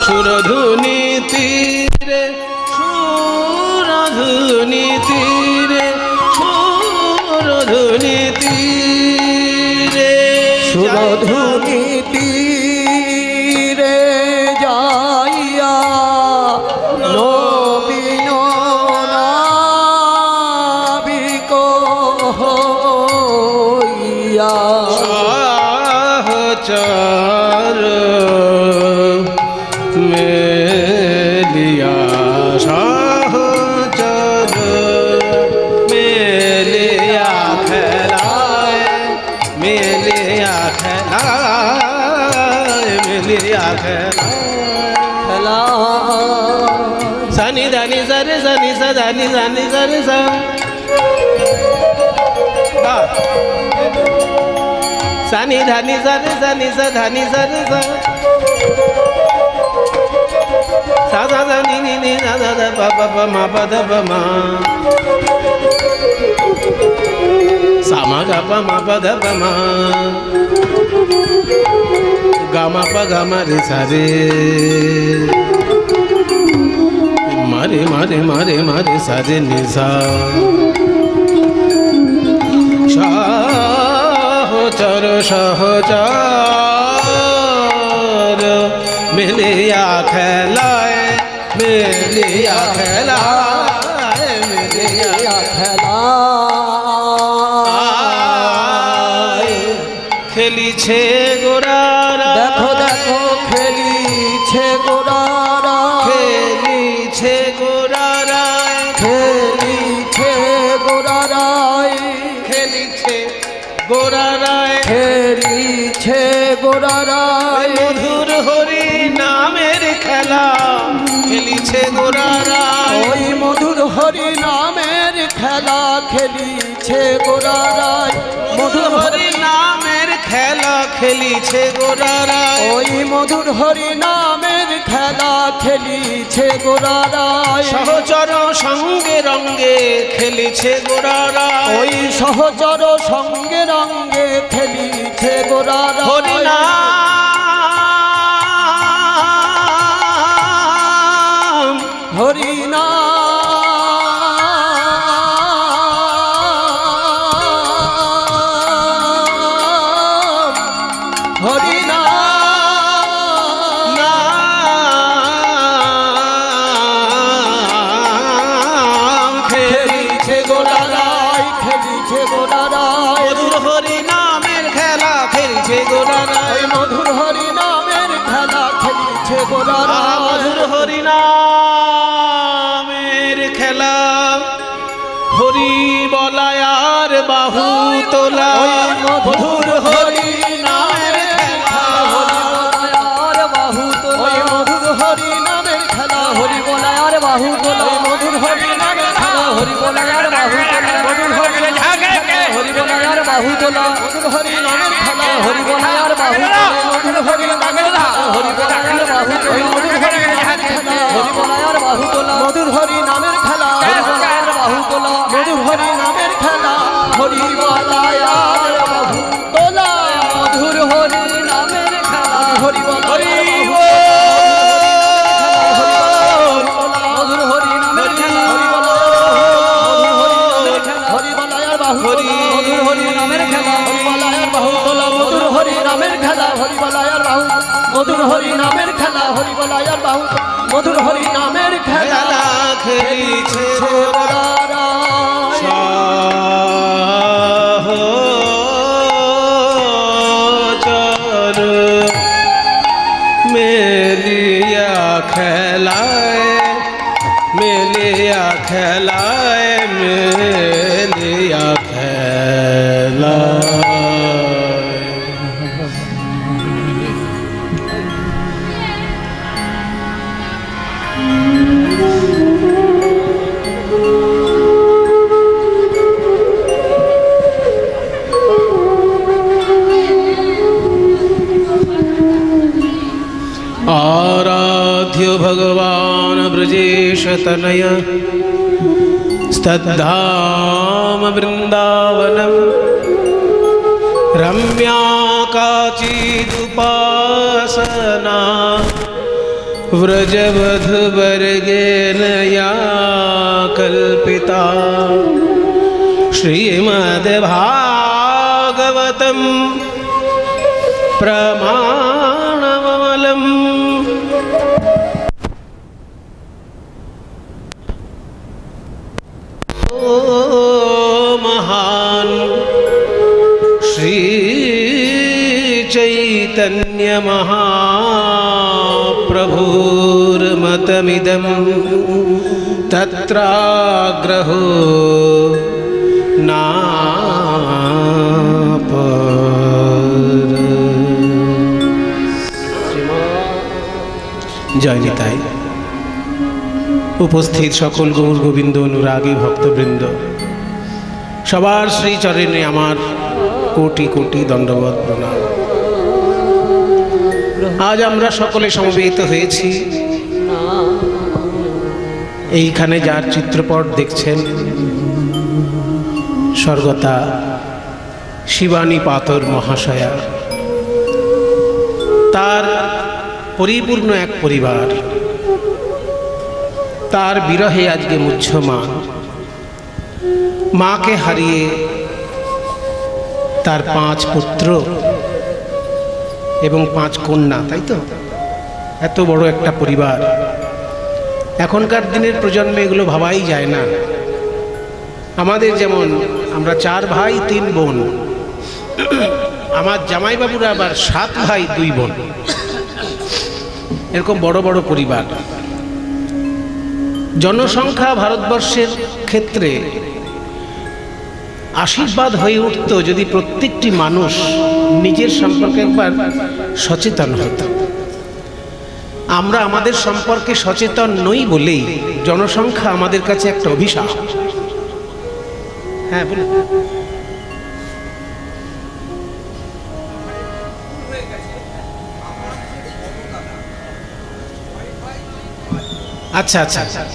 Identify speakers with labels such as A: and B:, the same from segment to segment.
A: সুরধুনি তীরে সুরধুনি তীরে সুরধুনি তীরে
B: সুরধুনি তীরে যাইয়া নবীন নাবিক হইয়া
A: সহচর মেলিয়া সহচর মেলিয়া খেলায় মেলিয়া খেলায় মেলিয়া খেলা সানি ধানি সারে সানি সা ধানি সানি সারে সা সানি ধানি সারে সানি সা ধানি সারে সা sa sa sa ni ni ni da da da pa pa pa ma pa da pa ma sa ma ga pa ma pa da pa ma ga ma pa ga ma re sa re ma re ma re ma re ma re sa re ni sa সহচর মিলিয়া খেলায় মিলিয়া খেলায় মিলিয়া খেলায় খেলিছে গোরারা
B: দেখো দেখো খেলিছে গোরারা
A: খেলিছে গোরারা
B: খেলিছে গোরারা
A: খেলিছে গোরারায়
B: খেলিছে গোরারায়
A: মধুর হরি নামের খেলা খেলিছে গোরারায়
B: ওই মধুর হরি নামের খেলা খেলিছে গোরারায়
A: মধুর হরি নামের খেলা খেলিছে গোরারায়
B: ওই মধুর হরি নামের খেলা খেলিছে গোরারায়
A: সহচর সঙ্গে রঙ্গে খেলিছে গোরারায়
B: ওই সহচর সঙ্গে রঙ্গে খেলিছে গোরারায়
A: হরি নাম
B: হরি নাম হরি
A: নাম খেলিছে গোরারায়
B: খেলিছে গোরারায়
A: মধুর হরি নামের খেলা খেলিছে গোরারায়
B: মধুর হরি নামের খেলা খেলিছে গোরারায়
A: মধুর হরি নামের খেলা হরি বলায়ার বাহু তোলা মধুর হরি নামের খেলা
B: আর বাহু তোলা মধুর হরি নামের খেলা হরি বলায়ার বাহু তোলা মধুর হরি নামের খেলা হরি বলায়ার বাহু তোলা মধুর হরি হরি বলায়ার বাহু তোলা মধুর হরি নামের খেলা হরি বলায়ার বাহু তোলা মধুর হরি নামের খেলা হরি বলায়ার বাহু তোলা মধুর হরি হরি বলায়ার বাহু তোলা মধুর হরি নামের খেলা হরি বলায়ার বাহু তোলা মধুর হরি নামের খেলা হরি বলায়ার বাহু তোলা মধুর হরি নামের খেলা হরি বলায়ার মধুর হরি নামের খেলা হরি বলায়ার বাহু মধুর হরি নামের খেলা হরি বলায়ার বাহু তোলা মধুর হরি নামের খেলা হরি বলায়ার বাহু মধুর হরি নামের খেলা হরি বলায়ার বাহু মধুর হরি নামের খেলা
A: খেলিছে সহচর মেলিয়া খেলায় মেলিয়া খেলায় মেলিয়া খেলায় आराध्य भगवान ब्रजेश तनय स्तद्धाम वृंदावनम रम्या काचिदुपासना व्रजवधुवर्गेण या कल्पिता श्रीमद्भागवतं प्रमाणममलम्। ओ महान् श्री चैतन्य महाप्रभुर्मतमिदं तत्राग्रहो नापर। जय निताई। उपस्थित सकल गौर गोविंद अनुरागी भक्तबृंद सबार श्रीचरणे आमार कोटि कोटि दंडवत प्रणाम। आज आमरा सकले समवेत हয়েছি এইখানে যার চিত্রপট দেখছেন স্বর্গতা শিবানী পাথর মহাশয়া, তার পরিপূর্ণ এক পরিবার, তার বিরহে আজকে মুহ্যমান। মাকে হারিয়ে তার 5 পুত্র এবং 5 কন্যা, তাই তো এত বড় একটা পরিবার। এখনকার দিনের প্রজন্মে এগুলো ভাবাই যায় না। আমাদের যেমন আমরা 4 ভাই 3 বোন, আমার জামাইবাবুরা আবার 7 ভাই 2 বোন, এরকম বড় বড় পরিবার। জনসংখ্যা ভারতবর্ষের ক্ষেত্রে আশীর্বাদ হয়ে উঠত যদি প্রত্যেকটি মানুষ নিজের সম্পর্কে একবার সচেতন হতো। আমরা আমাদের সম্পর্কে সচেতন নই বলেই জনসংখ্যা আমাদের কাছে একটা অভিশাপ। হ্যাঁ বলুন। আচ্ছা আচ্ছা আচ্ছা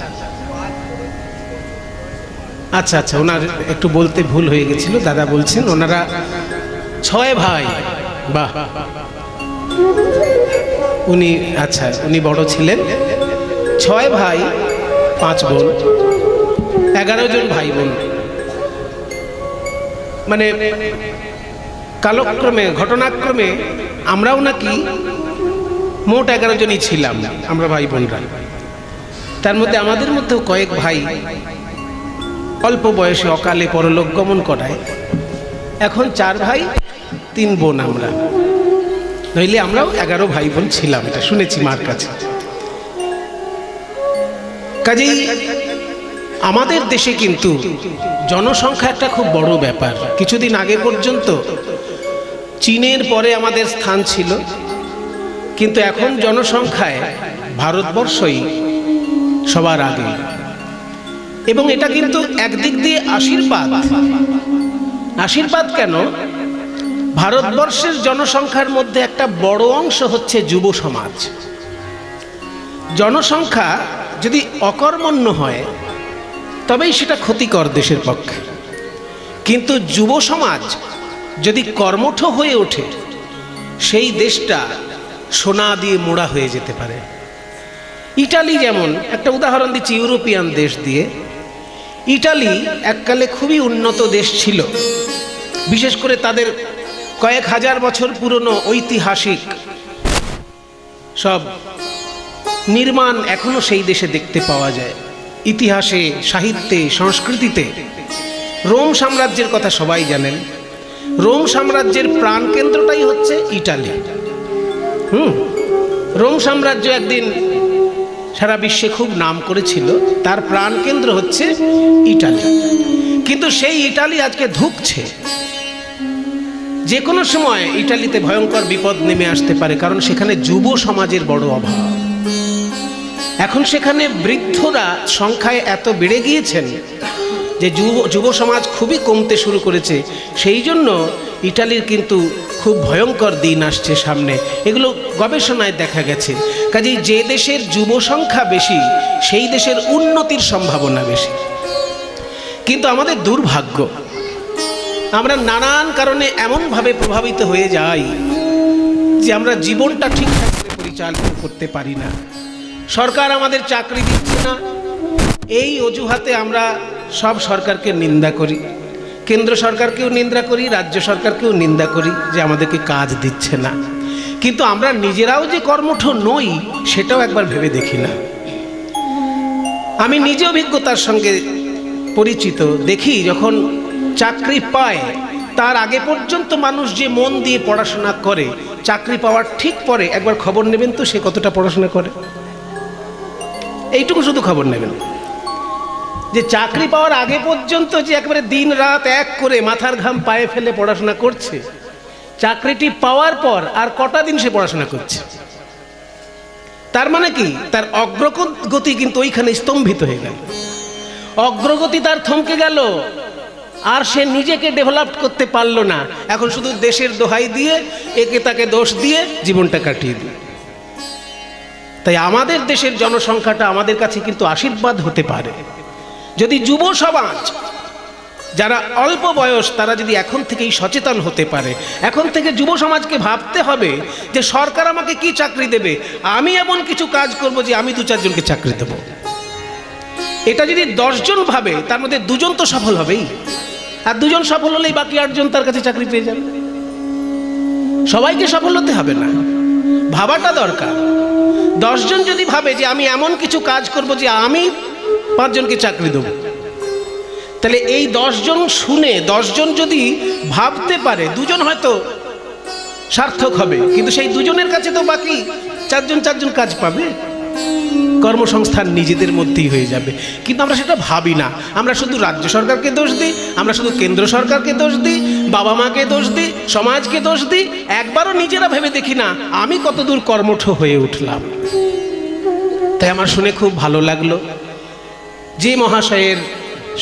A: আচ্ছা, ওনার একটু বলতে ভুল হয়ে গেছিল। দাদা বলছেন ওনারা 6 ভাই। বাহ, উনি আচ্ছা উনি বড় ছিলেন। 6 ভাই 5 বোন, 11 জন ভাই বোন। মানে কালক্রমে ঘটনাক্রমে আমরাও নাকি মোট 11 জনই ছিলাম আমরা ভাই বোনরা। তার মধ্যে আমাদের মধ্যেও কয়েক ভাই অল্প বয়সে অকালে পরলোক গমন করায়। এখন 4 ভাই 3 বোন আমরা, নইলে আমরাও 11 ভাই বোন ছিলাম, এটা শুনেছি মার কাছে। কাজেই আমাদের দেশে কিন্তু জনসংখ্যা একটা খুব বড় ব্যাপার। কিছুদিন আগে পর্যন্ত চীনের পরে আমাদের স্থান ছিল, কিন্তু এখন জনসংখ্যায় ভারতবর্ষই সবার আগে। এবং এটা কিন্তু একদিক দিয়ে আশীর্বাদ। আশীর্বাদ কেন? ভারতবর্ষের জনসংখ্যার মধ্যে একটা বড় অংশ হচ্ছে যুব সমাজ। জনসংখ্যা যদি অকর্মণ্য হয় তবেই সেটা ক্ষতিকর দেশের পক্ষে, কিন্তু যুব সমাজ যদি কর্মঠ হয়ে ওঠে সেই দেশটা সোনা দিয়ে মোড়া হয়ে যেতে পারে। ইটালি যেমন, একটা উদাহরণ দিচ্ছি ইউরোপিয়ান দেশ দিয়ে। ইটালি এককালে খুবই উন্নত দেশ ছিল, বিশেষ করে তাদের কয়েক হাজার বছর পুরনো ঐতিহাসিক সব নির্মাণ এখনো সেই দেশে দেখতে পাওয়া যায়। ইতিহাসে, সাহিত্যে, সংস্কৃতিতে রোম সাম্রাজ্যের কথা সবাই জানেন। রোম সাম্রাজ্যের প্রাণকেন্দ্রটাই হচ্ছে ইটালি। রোম সাম্রাজ্য একদিন সারা বিশ্বে খুব নাম করেছিল, তার প্রাণকেন্দ্র হচ্ছে ইটালি। কিন্তু সেই ইটালি আজকে ধুঁকছে। যে কোনো সময় ইটালিতে ভয়ঙ্কর বিপদ নেমে আসতে পারে, কারণ সেখানে যুব সমাজের বড় অভাব। এখন সেখানে বৃদ্ধরা সংখ্যায় এত বেড়ে গিয়েছেন যে যুব সমাজ খুবই কমতে শুরু করেছে। সেই জন্য ইটালির কিন্তু খুব ভয়ঙ্কর দিন আসছে সামনে, এগুলো গবেষণায় দেখা গেছে। কাজেই যে দেশের যুব সংখ্যা বেশি সেই দেশের উন্নতির সম্ভাবনা বেশি। কিন্তু আমাদের দুর্ভাগ্য, আমরা নানান কারণে এমনভাবে প্রভাবিত হয়ে যাই যে আমরা জীবনটা ঠিকঠাক করে পরিচালনা করতে পারি না। সরকার আমাদের চাকরি দিচ্ছে না, এই অজুহাতে আমরা সব সরকারকে নিন্দা করি, কেন্দ্র সরকারকেও নিন্দা করি, রাজ্য সরকারকেও নিন্দা করি যে আমাদেরকে কাজ দিচ্ছে না। কিন্তু আমরা নিজেরাও যে কর্মঠ নই সেটাও একবার ভেবে দেখি না। আমি নিজে অভিজ্ঞতার সঙ্গে পরিচিত, দেখি যখন চাকরি পায় তার আগে পর্যন্ত মানুষ যে মন দিয়ে পড়াশোনা করে, চাকরি পাওয়ার ঠিক পরে একবার খবর নেবেন তো সে কতটা পড়াশোনা করে। এইটুকু শুধু খবর নেবেন যে চাকরি পাওয়ার আগে পর্যন্ত যে একবারে দিন রাত এক করে মাথার ঘাম পায়ে ফেলে পড়াশোনা করছে, চাকরিটি পাওয়ার পর আর কটা দিন সে পড়াশোনা করছে। তার মানে কি, তার অগ্রগতি কিন্তু ওইখানে স্তম্ভিত হয়ে গেল, অগ্রগতি তার থমকে গেল, আর সে নিজেকে ডেভেলপ করতে পারলো না। এখন শুধু দেশের দোহাই দিয়ে একে তাকে দোষ দিয়ে জীবনটা কাটিয়ে দিল। তাই আমাদের দেশের জনসংখ্যাটা আমাদের কাছে কিন্তু আশীর্বাদ হতে পারে যদি যুব সমাজ যারা অল্প বয়স তারা যদি এখন থেকেই সচেতন হতে পারে। এখন থেকে যুব সমাজকে ভাবতে হবে যে সরকার আমাকে কি চাকরি দেবে, আমি এমন কিছু কাজ করব যে আমি 2-4 জনকে চাকরি দেব। এটা যদি 10 জন ভাবে তার মধ্যে 2 জন তো সফল হবেই, আর 2 জন সফল হলেই বাকি 8 জন তার কাছে চাকরি পেয়ে যাবে। সবাইকে সফল হতে হবে না, ভাবাটা দরকার। 10 জন যদি ভাবে যে আমি এমন কিছু কাজ করব যে আমি 5 জনকে চাকরি দেব, তাহলে এই 10 জন শুনে 10 জন যদি ভাবতে পারে 2 জন হয়তো সার্থক হবে, কিন্তু সেই 2 জনের কাছে তো বাকি 4 জন কাজ পাবে, কর্মসংস্থান নিজেদের মধ্যেই হয়ে যাবে। কিন্তু আমরা সেটা ভাবি না, আমরা শুধু রাজ্য সরকারকে দোষ দিই, আমরা শুধু কেন্দ্র সরকারকে দোষ দিই, বাবা মাকে দোষ দিই, সমাজকে দোষ দিই, একবারও নিজেরা ভেবে দেখি না আমি কতদূর কর্মঠ হয়ে উঠলাম। তাই আমার শুনে খুব ভালো লাগলো যে মহাশয়ের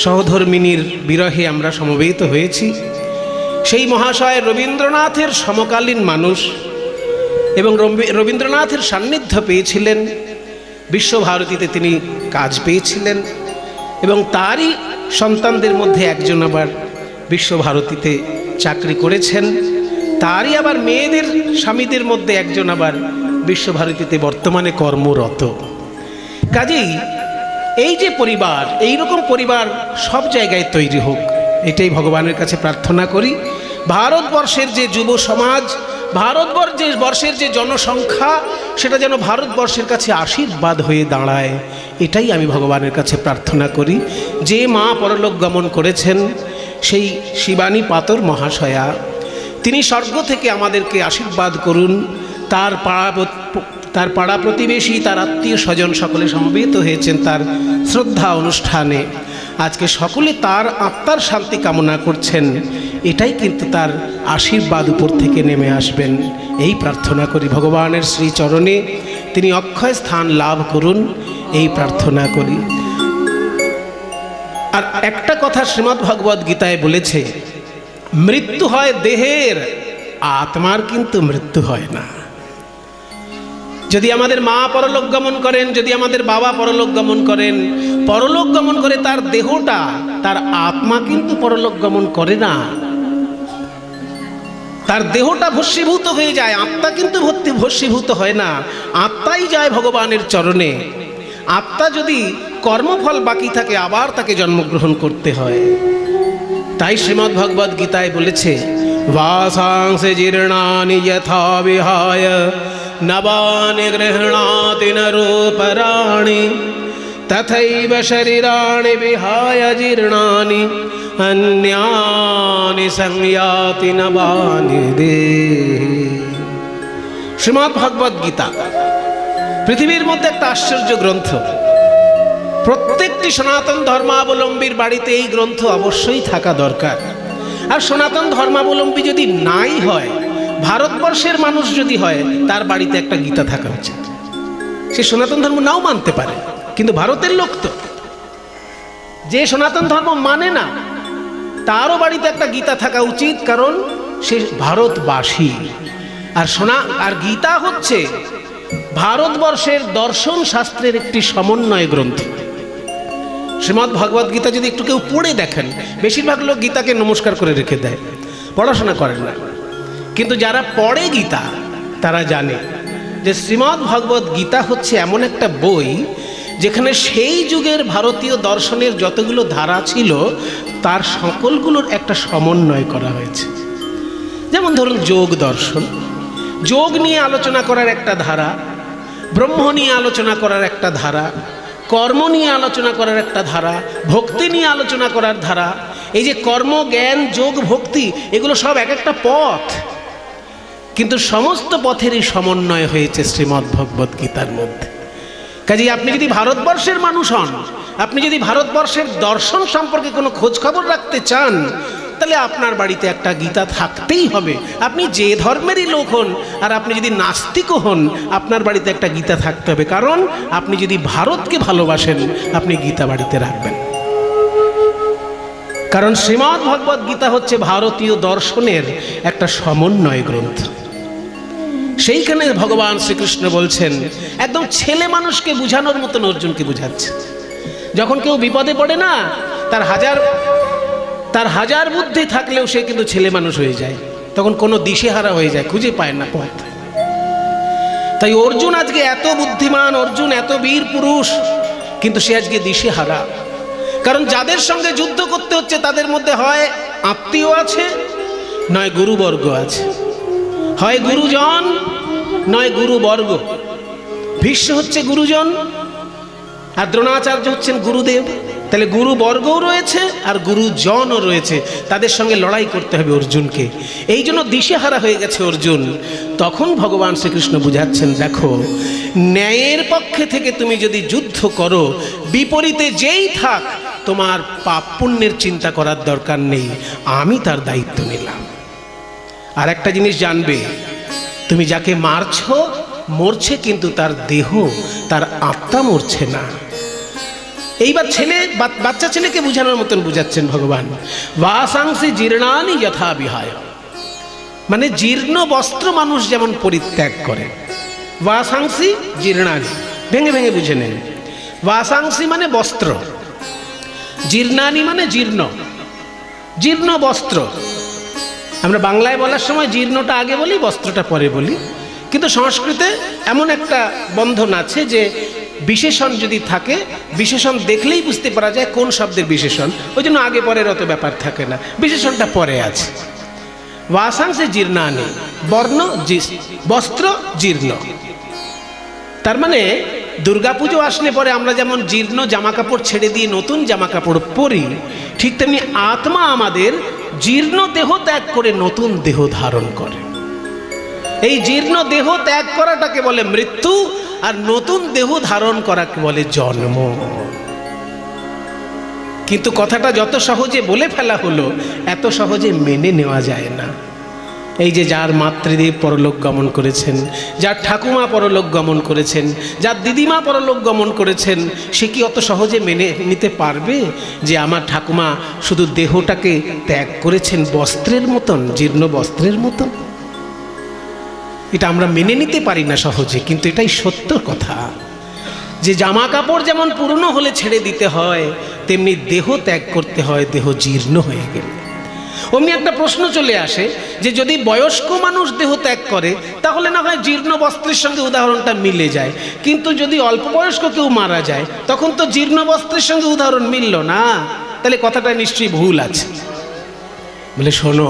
A: সহধর্মিনীর বিরহে আমরা সমবেত হয়েছি। সেই মহাশয় রবীন্দ্রনাথের সমকালীন মানুষ এবং রবীন্দ্রনাথের সান্নিধ্য পেয়েছিলেন, বিশ্বভারতীতে তিনি কাজ পেয়েছিলেন এবং তারই সন্তানদের মধ্যে একজন আবার বিশ্বভারতীতে চাকরি করেছেন, তারই আবার মেয়েদের স্বামীদের মধ্যে একজন আবার বিশ্বভারতীতে বর্তমানে কর্মরত। কাজেই এই যে পরিবার, এই রকম পরিবার সব জায়গায় তৈরি হোক, এটাই ভগবানের কাছে প্রার্থনা করি। ভারতবর্ষের যে যুব সমাজ, ভারতবর্ষের যে জনসংখ্যা, সেটা যেন ভারতবর্ষের কাছে আশীর্বাদ হয়ে দাঁড়ায়, এটাই আমি ভগবানের কাছে প্রার্থনা করি। যে মা পরলোক গমন করেছেন সেই শিবানী পাতর মহাশয়া, তিনি স্বর্গ থেকে আমাদেরকে আশীর্বাদ করুন। তার পাড়া প্রতিবেশী, তার আত্মীয় স্বজন সকলে সমবেত হয়েছেন তার শ্রদ্ধা অনুষ্ঠানে। আজকে সকলে তার আত্মার শান্তি কামনা করছেন, এটাই কিন্তু তার আশীর্বাদ উপর থেকে নেমে আসবেন, এই প্রার্থনা করি। ভগবানের শ্রীচরণে তিনি অক্ষয় স্থান লাভ করুন, এই প্রার্থনা করি। আর একটা কথা শ্রীমদ্ ভগবদ্ গীতায় বলেছে, মৃত্যু হয় দেহের, আত্মার কিন্তু মৃত্যু হয় না। যদি আমাদের মা পরলোক গমন করেন, যদি আমাদের বাবা পরলোক গমন করেন, পরলোক গমন করে তার দেহটা, তার আত্মা কিন্তু পরলোক গমন করে না। তার দেহটা ভস্মীভূত হয়ে যায়, আত্মা কিন্তু ভস্মীভূত হয় না, আত্মাই যায় ভগবানের চরণে। আত্মা যদি কর্মফল বাকি থাকে আবার তাকে জন্মগ্রহণ করতে হয়। তাই শ্রীমদ্ ভগবদ্ গীতায় বলেছে, वासांसि जीर्णानि यथा विहाय नवानि गृह्णाति नरोपराणि तथैव शरीराणि विहाय जीर्णानि अन्यानि संयाति नवानि देहि। श्रीमद् भगवद् गीता পৃথিবীর মধ্যে একটা আশ্চর্য গ্রন্থ। প্রত্যেকটি সনাতন ধর্মাবলম্বীর বাড়িতে এই গ্রন্থ অবশ্যই থাকা দরকার। আর সনাতন ধর্মাবলম্বী যদি নাই হয়, ভারতবর্ষের মানুষ যদি হয়, তার বাড়িতে একটা গীতা থাকা উচিত। সে সনাতন ধর্ম নাও মানতে পারে, কিন্তু ভারতের লোক তো, যে সনাতন ধর্ম মানে না তারও বাড়িতে একটা গীতা থাকা উচিত, কারণ সে ভারতবাসী। আর গীতা হচ্ছে ভারতবর্ষের দর্শন শাস্ত্রের একটি সমন্বয় গ্রন্থ। শ্রীমদ্ ভগবদ্ গীতা যদি একটু কেউ পড়ে দেখেন, বেশিরভাগ লোক গীতাকে নমস্কার করে রেখে দেয়, পড়াশোনা করেন না। কিন্তু যারা পড়ে গীতা তারা জানে যে শ্রীমদ্ ভগবদ্ গীতা হচ্ছে এমন একটা বই যেখানে সেই যুগের ভারতীয় দর্শনের যতগুলো ধারা ছিল তার সকলগুলোর একটা সমন্বয় করা হয়েছে। যেমন ধরুন যোগ দর্শন, যোগ নিয়ে আলোচনা করার একটা ধারা, ব্রহ্ম নিয়ে আলোচনা করার একটা ধারা, কর্ম নিয়ে আলোচনা করার একটা ধারা, ভক্তি নিয়ে আলোচনা করার ধারা। এই যে কর্ম, জ্ঞান, যোগ, ভক্তি, এগুলো সব এক একটা পথ, কিন্তু সমস্ত পথেরই সমন্বয় হয়েছে শ্রীমদ্ ভগবদ্ গীতার মধ্যে। কাজেই আপনি যদি ভারতবর্ষের মানুষ হন, আপনি যদি ভারতবর্ষের দর্শন সম্পর্কে কোনো খোঁজ খবর রাখতে চান, তাহলে আপনার বাড়িতে একটা গীতা থাকতেই হবে। আপনি যে ধর্মেরই লোক হন, আর আপনি যদি নাস্তিকও হন, আপনার বাড়িতে একটা গীতা থাকতে হবে। কারণ আপনি যদি ভারতকে ভালোবাসেন, আপনি গীতা বাড়িতে রাখবেন। কারণ শ্রীমদ্ ভগবদ্ গীতা হচ্ছে ভারতীয় দর্শনের একটা সমন্বয় গ্রন্থ। সেইখানে ভগবান শ্রীকৃষ্ণ বলছেন, একদম ছেলে মানুষকে বুঝানোর মতন অর্জুনকে বুঝাচ্ছে। যখন কেউ বিপদে পড়ে না, তার হাজার বুদ্ধি থাকলেও সে কিন্তু ছেলে মানুষ হয়ে যায়, তখন কোনো দিশেহারা হয়ে যায়, খুঁজে পায় না পথ। তাই অর্জুন আজকে এত বুদ্ধিমান, অর্জুন এত বীর পুরুষ, কিন্তু সে আজকে দিশেহারা। কারণ যাদের সঙ্গে যুদ্ধ করতে হচ্ছে তাদের মধ্যে হয় আত্মীয় আছে, নয় গুরুবর্গ আছে, হয় গুরুজন নয় গুরুবর্গ। ভীষ্ম হচ্ছে গুরুজন, আর দ্রোণাচার্য হচ্ছেন গুরুদেব। তাহলে গুরুবর্গও রয়েছে আর গুরুজনও রয়েছে, তাদের সঙ্গে লড়াই করতে হবে অর্জুনকে। এই জন্য দিশেহারা হয়ে গেছে অর্জুন। তখন ভগবান শ্রীকৃষ্ণ বুঝাচ্ছেন, দেখো, ন্যায়ের পক্ষে থেকে তুমি যদি যুদ্ধ করো, বিপরীতে যেই থাক, তোমার পাপ পুণ্যের চিন্তা করার দরকার নেই, আমি তার দায়িত্ব নিলাম। আর একটা জিনিস জানবে, তুমি যাকে মারছো মরছে, কিন্তু তার দেহ, তার আত্মা মরছে না। এইবার বাচ্চা ছেলেকে বুঝানোর মতন বুঝাচ্ছেন ভগবান। বাসাংসি জীর্ণানি যথা বিহায়, মানে জীর্ণ বস্ত্র মানুষ যেমন পরিত্যাগ করে। বাসাংসি জীর্ণানি, ভেঙে ভেঙে বুঝে নেন। বাসাংসি মানে বস্ত্র, জীর্ণানি মানে জীর্ণ, জীর্ণ বস্ত্র। আমরা বাংলায় বলার সময় জীর্ণটা আগে বলি, বস্ত্রটা পরে বলি, কিন্তু সংস্কৃতে এমন একটা বন্ধন আছে যে বিশেষণ যদি থাকে, বিশেষণ দেখলেই বুঝতে পারা যায় কোন শব্দের বিশেষণ, ওই জন্য আগে পরের অত ব্যাপার থাকে না, বিশেষণটা পরে আছে। বাসাংসে জীর্ণানি, বর্ণ বস্ত্র জীর্ণ। তার মানে দুর্গাপুজো আসলে পরে আমরা যেমন জীর্ণ জামা কাপড় ছেড়ে দিয়ে নতুন জামা কাপড় পরি, ঠিক তেমনি আত্মা আমাদের জীর্ণ দেহ ত্যাগ করে নতুন দেহ ধারণ করে। এই জীর্ণ দেহ ত্যাগ করাটাকে বলে মৃত্যু, আর নতুন দেহ ধারণ করাকে বলে জন্ম। কিন্তু কথাটা যত সহজে বলে ফেলা হলো, এত সহজে মেনে নেওয়া যায় না। এই যে যার মাতৃদেব পরলোক গমন করেছেন, যার ঠাকুমা পরলোক গমন করেছেন, যার দিদিমা পরলোক গমন করেছেন, সে কি অত সহজে মেনে নিতে পারবে যে আমার ঠাকুমা শুধু দেহটাকে ত্যাগ করেছেন বস্ত্রের মতন, জীর্ণ বস্ত্রের মতন? এটা আমরা মেনে নিতে পারি না সহজে, কিন্তু এটাই সত্য কথা যে জামা কাপড় যেমন পুরনো হলে ছেড়ে দিতে হয়, তেমনি দেহ ত্যাগ করতে হয় দেহ জীর্ণ হয়ে গেলে। অমনি একটা প্রশ্ন চলে আসে যে যদি বয়স্ক মানুষ দেহ ত্যাগ করে, তাহলে না হয় জীর্ণ বস্ত্রের সঙ্গে উদাহরণটা মিলে যায়, কিন্তু যদি অল্প বয়স্ক কেউ মারা যায়, তখন তো জীর্ণ বস্ত্রের সঙ্গে উদাহরণ মিলল না, তাহলে কথাটা নিশ্চয়ই ভুল আছে। বলে শোনো,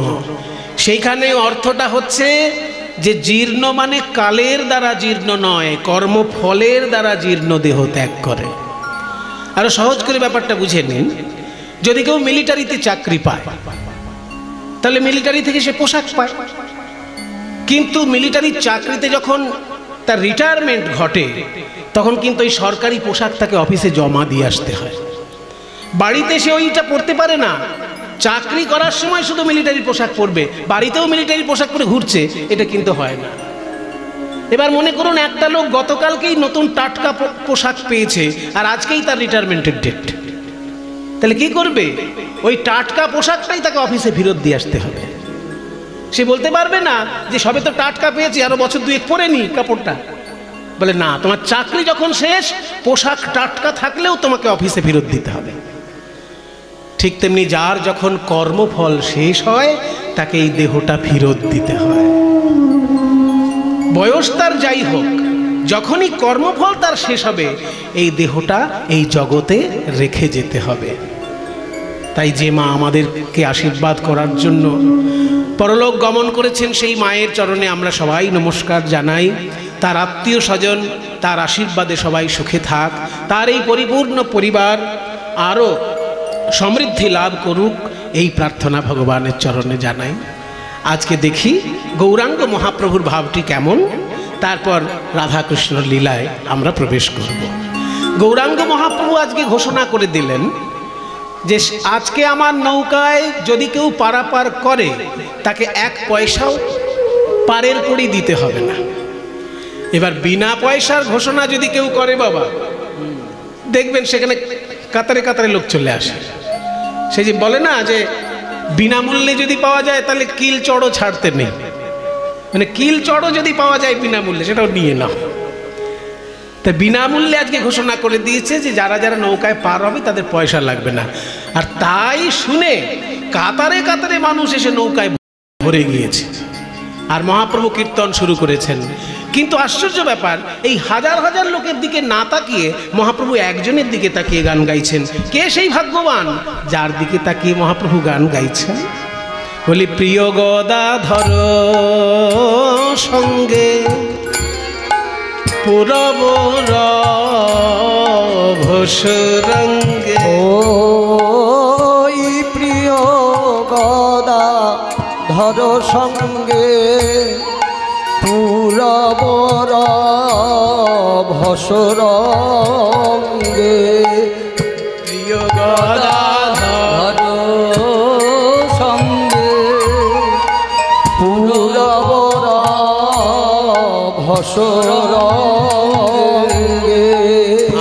A: সেইখানে অর্থটা হচ্ছে যে জীর্ণ মানে কালের দ্বারা জীর্ণ নয়, কর্মফলের দ্বারা জীর্ণ দেহ ত্যাগ করে। আরো সহজ করে ব্যাপারটা বুঝে নিন। যদি কেউ মিলিটারিতে চাকরি পায়, তাহলে মিলিটারি থেকে সে পোশাক পায়, কিন্তু মিলিটারি চাকরিতে যখন তার রিটায়ারমেন্ট ঘটে, তখন কিন্তু ওই সরকারি পোশাক তাকে অফিসে জমা দিয়ে আসতে হয়। বাড়িতে সে ওইটা পরতে পারে না। চাকরি করার সময় শুধু মিলিটারি পোশাক পরবে, বাড়িতেও মিলিটারি পোশাক পরে ঘুরছে, এটা কিন্তু হয় না। এবার মনে করুন একটা লোক গতকালকেই নতুন টাটকা পোশাক পেয়েছে, আর আজকেই তার রিটায়ারমেন্টের ডেট, তাহলে কি করবে? ওই টাটকা পোশাকটাই তাকে অফিসে ফেরত দিয়ে আসতে হবে। সে বলতে পারবে না যে সবে তো টাটকা পেয়েছি, আরো বছর দুয়েক পরে নি কাপড়টা। বলে না, তোমার চাকরি যখন শেষ, পোশাক টাটকা থাকলেও তোমাকে অফিসে ফেরত দিতে হবে। ঠিক তেমনি যার যখন কর্মফল শেষ হয়, তাকে এই দেহটা ফেরত দিতে হয়। বয়স তার যাই হোক, যখনই কর্মফল তার শেষ হবে এই দেহটা এই জগতে রেখে যেতে হবে। তাই যে মা আমাদেরকে আশীর্বাদ করার জন্য পরলোক গমন করেছেন সেই মায়ের চরণে আমরা সবাই নমস্কার জানাই। তার আত্মীয় স্বজন তার আশীর্বাদে সবাই সুখে থাক, তার এই পরিপূর্ণ পরিবার আরও সমৃদ্ধি লাভ করুক, এই প্রার্থনা ভগবানের চরণে জানাই। আজকে দেখি গৌরাঙ্গ মহাপ্রভুর ভাবটি কেমন, তারপর রাধাকৃষ্ণ লীলায় আমরা প্রবেশ করব। গৌরাঙ্গ মহাপ্রভু আজকে ঘোষণা করে দিলেন যে আজকে আমার নৌকায় যদি কেউ পারাপার করে তাকে 1 পয়সাও পারের কড়ি দিতে হবে না। এবার বিনা পয়সার ঘোষণা যদি কেউ করে বাবা, দেখবেন সেখানে কাতারে কাতারে লোক চলে আসে। সে যে বলে না যে বিনামূল্যে যদি পাওয়া যায় তাহলে কিল চড়ও ছাড়তে নেই, মানে কিল চড়ও যদি পাওয়া যায় বিনামূল্যে সেটাও নিয়ে নাও। তা বিনামূল্যে আজকে ঘোষণা করে দিয়েছে যে যারা যারা নৌকায় পার হবে তাদের পয়সা লাগবে না। আর তাই শুনে কাতারে কাতারে মানুষ এসে নৌকায় ভরে গিয়েছে, আর মহাপ্রভু কীর্তন শুরু করেছেন। কিন্তু আশ্চর্য ব্যাপার, এই হাজার হাজার লোকের দিকে না তাকিয়ে মহাপ্রভু একজনের দিকে তাকিয়ে গান গাইছেন। কে সেই ভাগ্যবান যার দিকে তাকিয়ে মহাপ্রভু গান গাইছেন? বলি প্রিয় গদাধর সঙ্গে পুরব রঙ্গে,
B: ওই প্রিয় গদাধর সঙ্গে পুরব রঙ্গে,
A: প্রিয় গদাধর
B: সঙ্গে পুরব রঙ্গে।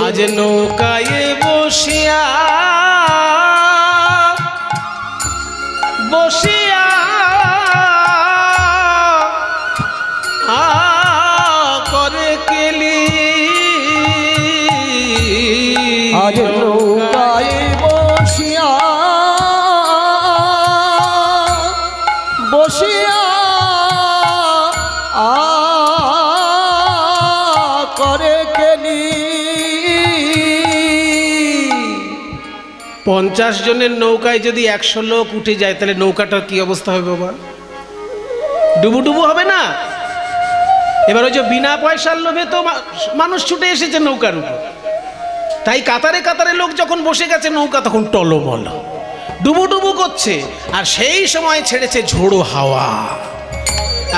A: আজ নৌকায় বসিয়া বসিয়া করে কেলি,
B: আজ নৌকায় বসিয়া বসিয়া করে কেলি।
A: 50 জনের নৌকায় যদি 100 লোক উঠে যায় তাহলে নৌকাটার কি অবস্থা হবে বাবা? ডুবু ডুবু হবে না? এবার ওই যে বিনা পয়সার লোভে তো মানুষ ছুটে এসেছে নৌকার উপর, তাই কাতারে কাতারে লোক যখন বসে গেছে নৌকা তখন টলমল ডুবু ডুবু করছে। আর সেই সময় ছেড়েছে ঝোড়ো হাওয়া।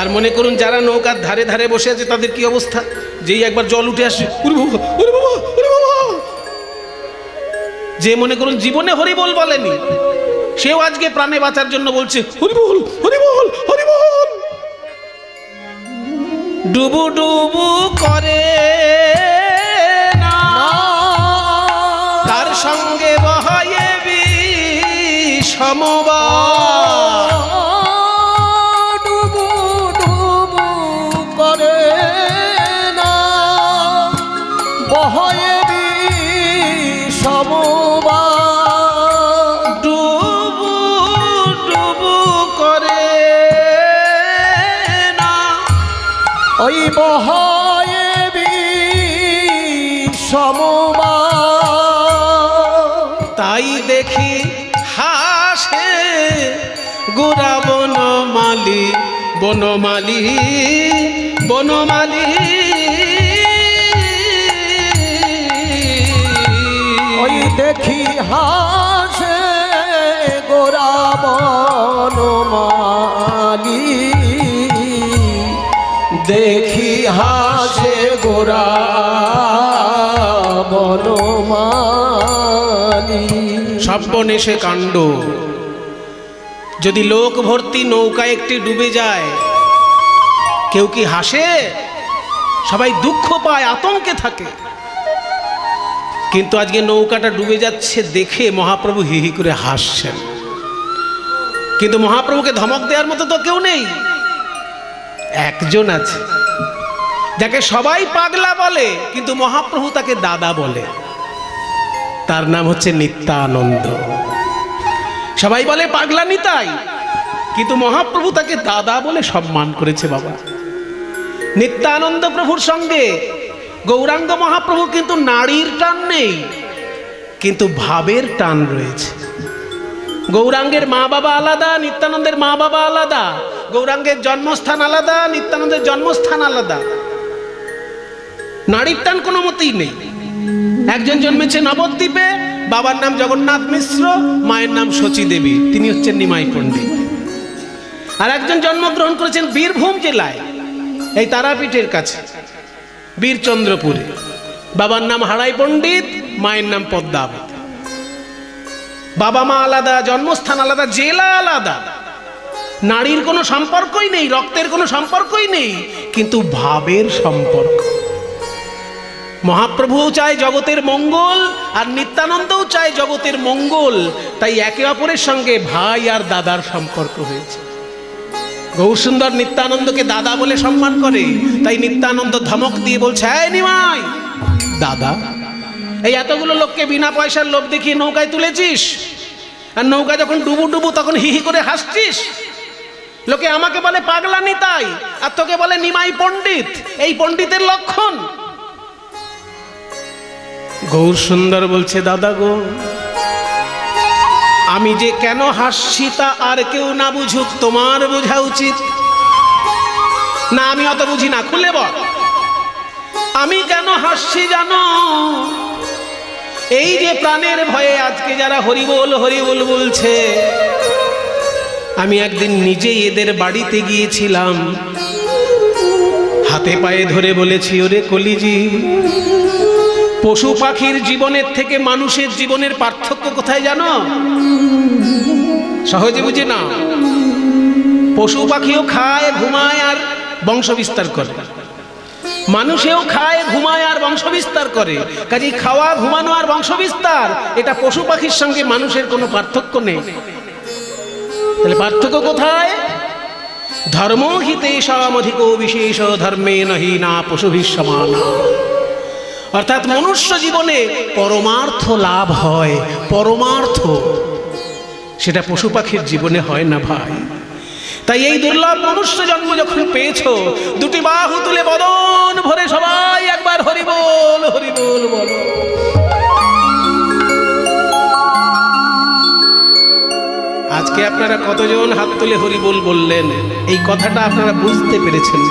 A: আর মনে করুন যারা নৌকার ধারে ধারে বসে আছে তাদের কি অবস্থা? যেই একবার জল উঠে আসে, ওরে বাবা, ওরে বাবা, ওরে বাবা। যে মনে করুন জীবনে হরিবোল বলেনি, সেও আজকে প্রাণে বাঁচার জন্য বলছে হরিবোল, হরিবোল, হরিবোল। ডুবু ডুবু করে না, তার সঙ্গে বহায়ে বিষমবা।
B: ডুবু ডুবু করে না, বহয়ে বিষমবা।
A: ডুবু ডুবু করে না,
B: ওই বহয়ে বিষমবা।
A: তাই দেখি হাসে গোরা বনমালী, বনমালী, বনমালী।
B: ওই দেখি হাসে গোরা বনমালী, দেখি হাসে গোরা বনমালী।
A: সর্বনেশে কাণ্ড। যদি লোক ভর্তি নৌকা একটি ডুবে যায় কেউ কি হাসে? সবাই দুঃখ পায়, আতঙ্কে থাকে। কিন্তু আজকে নৌকাটা ডুবে যাচ্ছে দেখে মহাপ্রভু হি হি করে হাসছেন। কিন্তু মহাপ্রভুকে ধমক দেওয়ার মতো তো কেউ নেই। একজন আছে যাকে সবাই পাগলা বলে, কিন্তু মহাপ্রভু তাকে দাদা বলে। তার নাম হচ্ছে নিত্যানন্দ। সবাই বলে পাগলা নিতাই, কিন্তু মহাপ্রভু তাকে দাদা বলে সম্মান করেছে বাবা। নিত্যানন্দ প্রভুর সঙ্গে গৌরাঙ্গ মহাপ্রভু কিন্তু নারীর টান নেই, কিন্তু ভাবের টান রয়েছে। গৌরাঙ্গের মা বাবা আলাদা, নিত্যানন্দের মা বাবা আলাদা। গৌরাঙ্গের জন্মস্থান আলাদা, নিত্যানন্দের জন্মস্থান আলাদা। নারীর টান কোনো মতেই নেই। একজন জন্মেছে নবদ্বীপে, বাবার নাম জগন্নাথ মিশ্র, মায়ের নাম শচী দেবী, তিনি হচ্ছেন নিমাই পণ্ডিত। আর একজন জন্মগ্রহণ করেছেন বীরভূম জেলায়, এই তারাপীঠের কাছে বীরচন্দ্রপুরে, বাবার নাম হারাই পণ্ডিত, মায়ের নাম পদ্মাবতী। বাবা মা আলাদা, জন্মস্থান আলাদা, জেলা আলাদা। নারীর কোনো সম্পর্কই নেই, রক্তের কোনো সম্পর্কই নেই, কিন্তু ভাবের সম্পর্ক। মহাপ্রভুও চায় জগতের মঙ্গল, আর নিত্যানন্দও চায় জগতের মঙ্গল। তাই একে অপরের সঙ্গে ভাই আর দাদার সম্পর্ক হয়েছে। গৌরসুন্দর নিত্যানন্দকে দাদা বলে সম্মান করে, তাই নিত্যানন্দ ধমক দিয়ে বলছে, এই নিমাই দাদা, এই এতগুলো লোককে বিনা পয়সার লোভ দেখিয়ে নৌকায় তুলেছিস, আর নৌকা যখন ডুবু ডুবু তখন হি হি করে হাসছিস। লোকে আমাকে বলে পাগলা নিতাই, আর তোকে বলে নিমাই পণ্ডিত। এই পণ্ডিতের লক্ষণ। গৌরসুন্দর বলছে, দাদা গো, আমি যে কেন হাসছি তা আর কেউ না বুঝুক, তোমার বোঝা উচিত। না, আমি অত বুঝি না, খুলে বল। আমি কেন হাসছি জানো? এই যে প্রাণের ভয়ে আজকে যারা হরিবোল হরিবোল বলছে, আমি একদিন নিজেই এদের বাড়িতে গিয়েছিলাম, হাতে পায়ে ধরে বলেছি, ওরে কলিজি, পশু পাখির জীবনের থেকে মানুষের জীবনের পার্থক্য কোথায় জানো? সহজে বুঝে না। পশু পাখিও খায়, ঘুমায় আর বংশ বিস্তার করে, মানুষেও খায়, ঘুমায় আর বংশ বিস্তার করে। কাজেই খাওয়া, ঘুমানো আর বংশ বিস্তার, এটা পশু পাখির সঙ্গে মানুষের কোনো পার্থক্য নেই। তাহলে পার্থক্য কোথায়? ধর্ম হিতে সামধিক বিশেষ ধর্মে নহি না পশুভিঃ সমানা। অর্থাৎ মনুষ্য জীবনে পরমার্থ লাভ হয়, পরমার্থ, সেটা পশু পাখির জীবনে হয় না ভাই। তাই এই দুর্লভ মনুষ্য জন্ম যখন পেয়েছো, দুটি বাহু তুলে বদন ভরে সবাই একবার হরিবোল হরিবোল বলো। আজকে আপনারা কতজন হাত তুলে হরিবোল বললেন, এই কথাটা আপনারা বুঝতে পেরেছেন।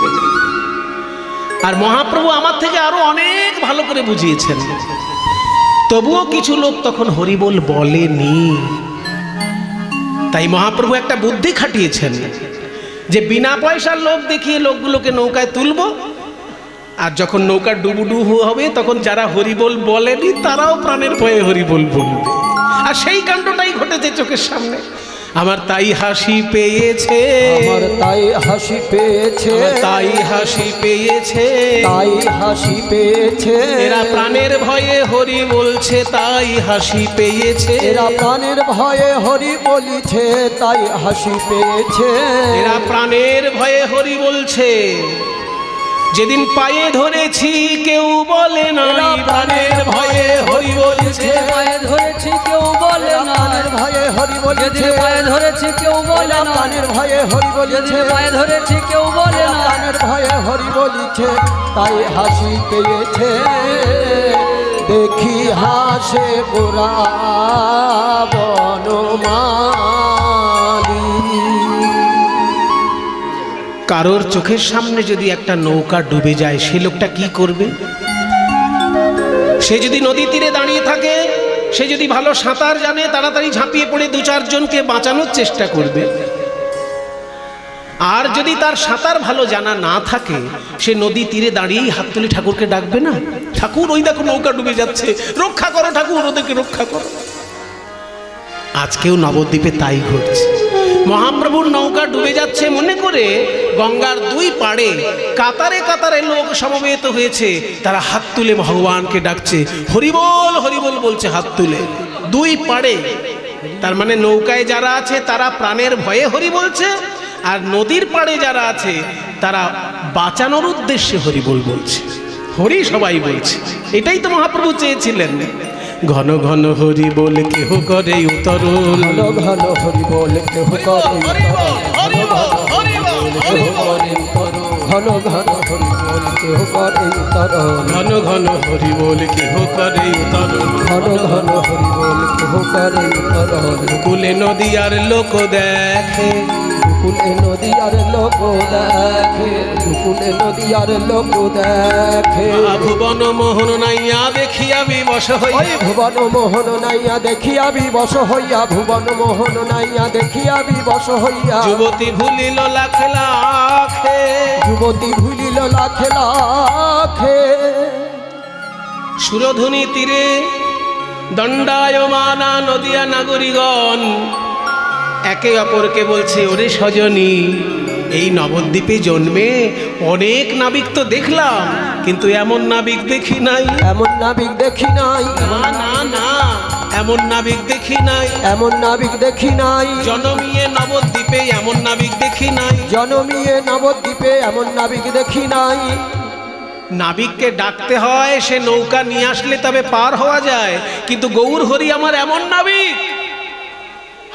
A: আর মহাপ্রভু আমার থেকে আরো অনেক ভালো করে বুঝিয়েছেন, তবুও কিছু লোক তখন হরিবোল বলেনি। তাই মহাপ্রভু একটা বুদ্ধি খাটিয়েছেন, যে বিনা পয়সার লোভ দেখিয়ে লোকগুলোকে নৌকায় তুলবো, আর যখন নৌকা ডুবু ডুবু হবে তখন যারা হরিবোল বলেনি তারাও প্রাণের ভয়ে হরিবোল বলবে। আর সেই কাণ্ডটাই ঘটেছে চোখের সামনে। আমার তাই হাসি পেয়েছে,
B: আমার তাই হাসি পেয়েছে,
A: তাই হাসি পেয়েছে,
B: তাই হাসি পেয়েছে।
A: এরা প্রাণের ভয়ে হরি বলছে, তাই হাসি পেয়েছে।
B: এরা প্রাণের ভয়ে হরি বলিছে, তাই হাসি পেয়েছে।
A: এরা প্রাণের ভয়ে হরি বলছে। যেদিন পায়ে ধরেছি কেউ বলে না, প্রাণের ভয়ে হরি বলছে।
B: পায়ে ধরেছি কেউ বলে না, প্রাণের ভয়ে হরি বলছে। পায়ে ধরেছি কেউ বলে না, প্রাণের ভয়ে হরি বলছে। পায়ে ধরেছি কেউ বলে না, প্রাণের ভয়ে হরি বলিছে, তাই হাসি পেয়েছে। দেখি হাসে পুরা বনমালী।
A: কারোর চোখের সামনে যদি একটা নৌকা ডুবে যায়, সে লোকটা কি করবে? সে যদি নদী তীরে দাঁড়িয়ে থাকে, সে যদি ভালো সাঁতার জানে, তাড়াতাড়ি ঝাঁপিয়ে পড়ে দু চারজনকে বাঁচানোর চেষ্টা করবে। আর যদি তার সাঁতার ভালো জানা না থাকে, সে নদী তীরে দাঁড়িয়েই হাত তুলে ঠাকুরকে ডাকবে না, ঠাকুর ওই দেখো নৌকা ডুবে যাচ্ছে, রক্ষা করো ঠাকুর, ওদেরকে রক্ষা করো। আজকেও নবদ্বীপে তাই ঘটছে। মহাপ্রভুর নৌকা ডুবে যাচ্ছে মনে করে গঙ্গার দুই পাড়ে কাতারে কাতারে লোক সমবেত হয়েছে, তারা হাত তুলে ভগবানকে ডাকছে, হরিবোল হরিবোল বলছে হাত তুলে দুই পাড়ে। তার মানে নৌকায় যারা আছে তারা প্রাণের ভয়ে হরি বলছে, আর নদীর পাড়ে যারা আছে তারা বাঁচানোর উদ্দেশ্যে হরিবোল বলছে। হরি সবাই বলছে, এটাই তো মহাপ্রভু চেয়েছিলেন। ঘন ঘন হরি বল কেহ করে উতরল,
B: ঘন ঘন হরি বল কেহ করে উতরল, ঘন ঘন হরি বল কেহ করে উতরল, ঘন ঘন হরি বল কেহ করে উতরণ
A: ঘন ঘন হরি বল কেহ করে উতরণ
B: ঘন ঘন হরি বল কেহ করে উতরণ
A: কুলে নদী আর লোক দেখে
B: কুলে নদী আর লোক দেখে কুলে নদী আর লোক দেখে
A: ভুবন মোহন নাইয়া দেখিয়া বিবশ হই
B: ওই ভুবন মোহন নাইয়া দেখিয়া বিবশ হইয়া ভুবন মোহন নাইয়া দেখিয়া বিবশ হইয়া
A: যুবতী ভুলিল লাখে লাখে
B: যুবতী ভুলিল লাখে লাখে
A: সুরধুনি তীরে দণ্ডায়মানা নদিয়া নাগরিগণ একে অপরকে বলছে, ওরে সজনী, এই নবদ্বীপে জন্মে অনেক নাবিক তো দেখলাম, কিন্তু এমন নাবিক দেখি নাই।
B: এমন নাবিক দেখি নাই।
A: না না না, এমন নাবিক দেখি নাই।
B: এমন নাবিক দেখি নাই।
A: জনমিয়ে নবদ্বীপে এমন নাবিক দেখি নাই।
B: জনমিয়ে নবদ্বীপে এমন নাবিক দেখি নাই।
A: নাবিককে ডাকতে হয়, সে নৌকা নিয়ে আসলে তবে পার হওয়া যায়, কিন্তু গৌর হরি আমার এমন নাবিক,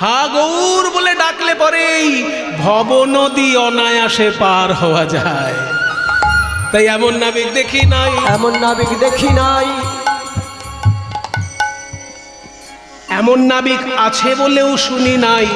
A: হা গৌর বলে ডাকলে পরেই ভব নদী অনায়াসে পার হওয়া যায়। তাই এমন নাবিক দেখি নাই।
B: এমন নাবিক দেখি নাই।
A: এমন নাবিক আছে বলেও শুনি নাই,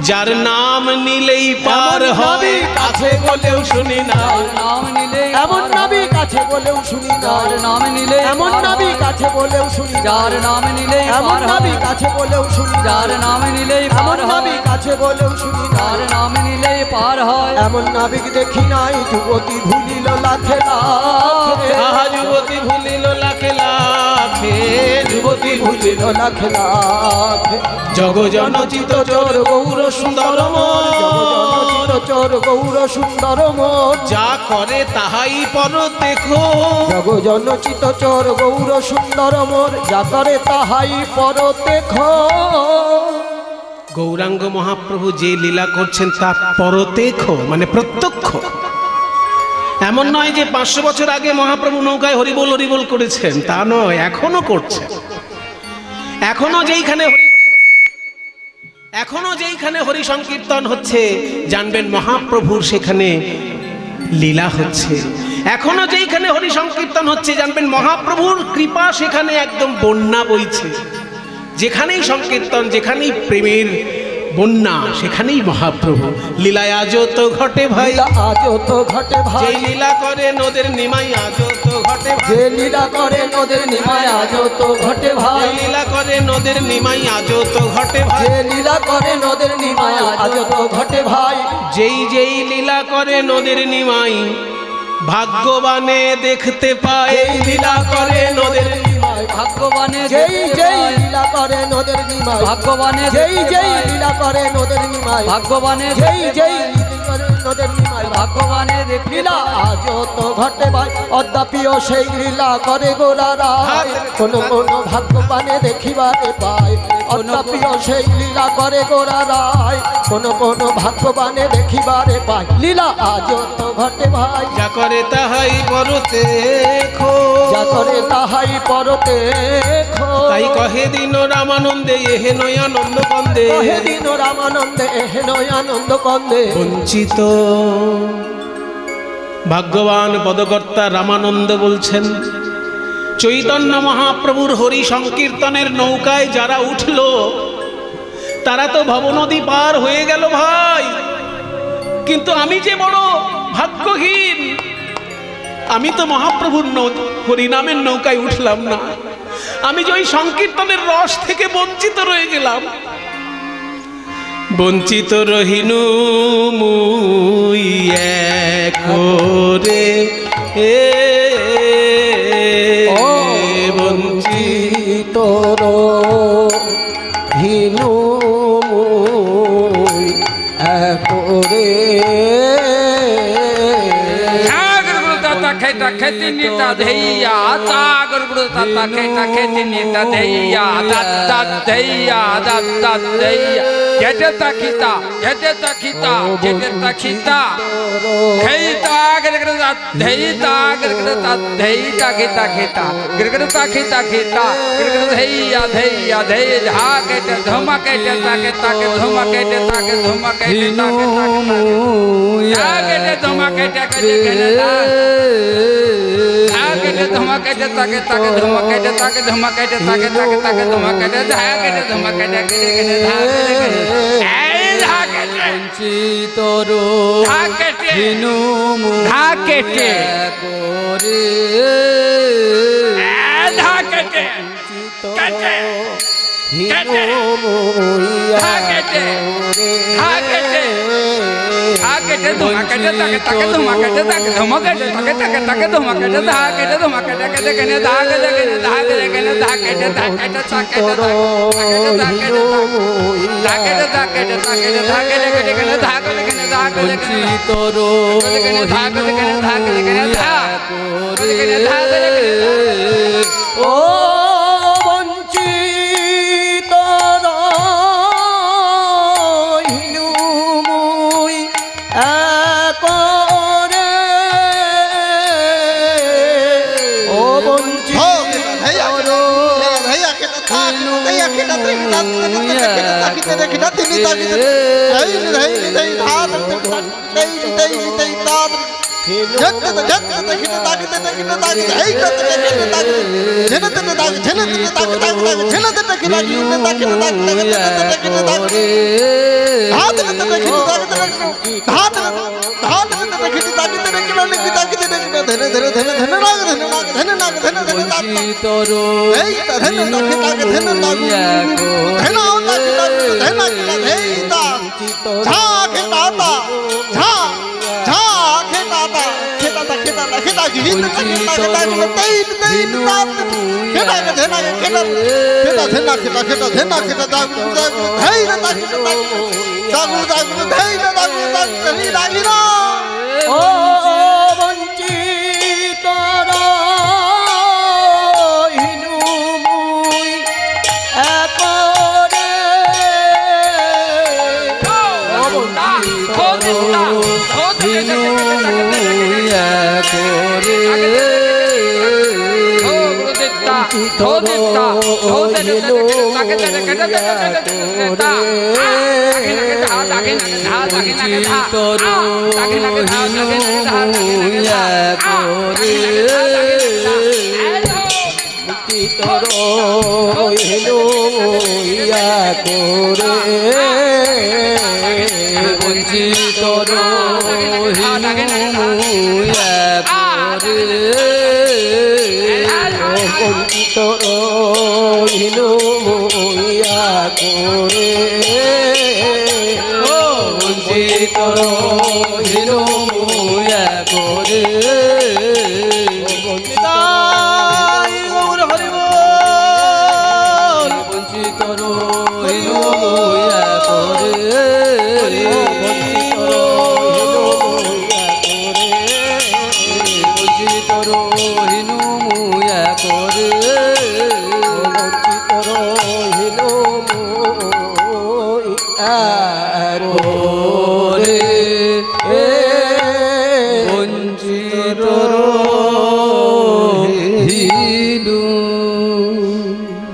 A: যার নাম নিলেই পার হবে, আছে বলেও শুনি নাই।
B: নাম নিলেই এমন নাবিক আছে বলেও শুনি নাই। নাম নিলে এমন নাবিক আছে বলেও শুনি। যার নাম নিলেই এমন নাবিক আছে বলেও শুনি। যার নাম নিলেই এমন নাবিক আছে বলেও শুনি। যার নাম নিলেই পার হয়, এমন নাবিক দেখি নাই। যুবতী ভুলিল লাখে লাখে।
A: আহা যুবতী ভুলিল লাখে লাখে, যুবতী ভুলিল
B: লাখে লাখে।
A: জগজনচিত চোর গৌর সুন্দর মন,
B: চোর গৌর সুন্দর মন,
A: যা করে তাহাই পর দেখো।
B: জগজনচিত চোর গৌর সুন্দর মন, যা করে তাহাই পর দেখো।
A: গৌরাঙ্গ মহাপ্রভু যে লীলা করছেন তা পরতেখ, মানে প্রত্যক্ষ। এমন নয় যে 500 বছর আগে মহাপ্রভু নৌকায় হরিবোল হরিবোল করেছেন, তা নয়, এখনো করছেন। এখনো যেইখানে হরি সংকীর্তন হচ্ছে, জানবেন মহাপ্রভুর সেখানে লীলা হচ্ছে। এখনো যেইখানে হরি সংকীর্তন হচ্ছে, জানবেন মহাপ্রভুর কৃপা সেখানে একদম বন্যা বইছে। যেখানেই সংকীর্তন, যেখানেই প্রেমের বন্যা, সেখানেই মহাপ্রভু। লীলায় আজও তো ঘটে ভাই,
B: আজও তো ঘটে ভাই।
A: যে লীলা করে নদের নিমাই আজও তো ঘটে ভাই।
B: যে লীলা করে নদের নিমাই আজও তো ঘটে ভাই।
A: লীলা করে নদের নিমাই আজও তো ঘটে ভাই।
B: যে লীলা করে নদের নিমাই আজও তো ঘটে ভাই।
A: যেই যেই লীলা করে নদের নিমাই ভাগ্যবানে দেখতে পায়। লীলা করে নদের নিমাই
B: ভাগ্যবানে যেই যেই লীলা করে নদের নিমাই ভাগ্যবানে যেই যেই লীলা করে নদের নিমাই ভাগ্যবানে যেই যেই নদের নিমাই ভাগ্যবানে দেখ। লীলা আজও তো ঘটে ভাই, অদ্যাপিও সেই লীলা করে গোরারা। কোন কোন ভাগ্যবানে দেখিবারে পায়, অদ্যাপিও সেই লীলা করে গোরারা। কোন কোন ভাগ্যবানে দেখিবারে পায়, লীলা আজও তো ঘটে ভাই।
A: যা করে তাহাই পরতে খো,
B: যা করে তাহাই পরতে খো।
A: তাই কহে দিন রামানন্দে এহে নয় আনন্দ কন্দে।
B: কহে দিন রামানন্দে এহে নয় আনন্দ কন্দে।
A: বঞ্চিত ভাগ্যবান পদকর্তা রামানন্দ বলছেন, চৈতন্য মহাপ্রভুর হরি সংকীর্তনের নৌকায় যারা উঠল, তারা তো ভবনদী পার হয়ে গেল ভাই, কিন্তু আমি যে বড় ভাগ্যহীন, আমি তো মহাপ্রভুর হরিনামের নৌকায় উঠলাম না। আমি যে ওই সংকীর্তনের রস থেকে বঞ্চিত রয়ে গেলাম। বঞ্চিত রহিনু মুই একরে
B: বঞ্চিত রহিনু মুই একরে।
C: খেতি নিতা ধেইয়া সাগর গুরু তাতা খেতা খেতি নিতা ধেইয়া দাত ধেইয়া দাত ধেইয়া যেতে তাকিতা যেতে তাকিতা যেতে তাকিতা ধৈতা গরগরতা ধৈতা গরগরতা ধৈতা গীতা গীতা গরগরতা গীতা গীতা গরগর ধৈয়া ধৈয়া ধৈ ঝাকে ধমকে তাকে তাকে ধমকে তাকে ধমকে তাকে তাকে ধমকে তাকে গেলা आगे धमाके ताके ताके धमाके ताके धमाके ताके ताके ताके धमाके धाके धमाके धाके धाके
B: वंचितरो
C: धाके
B: हिनु
C: धाके
B: कोरे
C: धाके कटे कटे धाके धाके आगे धमाके ताके ताके धमाके ताके धमाके ताके ताके ताके धमाके धाके धमाके ताके देखने धाके देखने धाके देखने धाके ताके ताके ताके ताके ताके धाके देखने धाके देखने धाके
B: वंचितरो
C: देखने धाके देखने धाके देखने धाके देखने
B: ओ वंचितरो हिनु मुई करे ओ वंचितरो
D: भैया के भैया के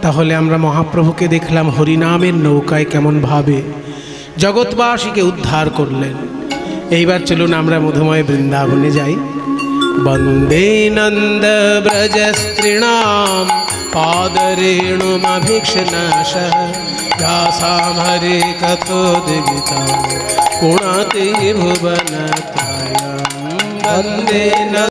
A: তাহলে আমরা মহাপ্রভুকে দেখলাম হরিনামের নৌকায় কেমন ভাবে জগৎবাসীকে উদ্ধার করলেন। এইবার চলুন আমরা মধুময় বৃন্দাবনে যাই। বন্দে নন্দ ব্রজ স্ত্রীণাম পাদরেণুমভীক্ষ্ণশ যাসাম হরে কথোদ্গীতা পুণাতি ভুবনত্রয়ম। বন্দে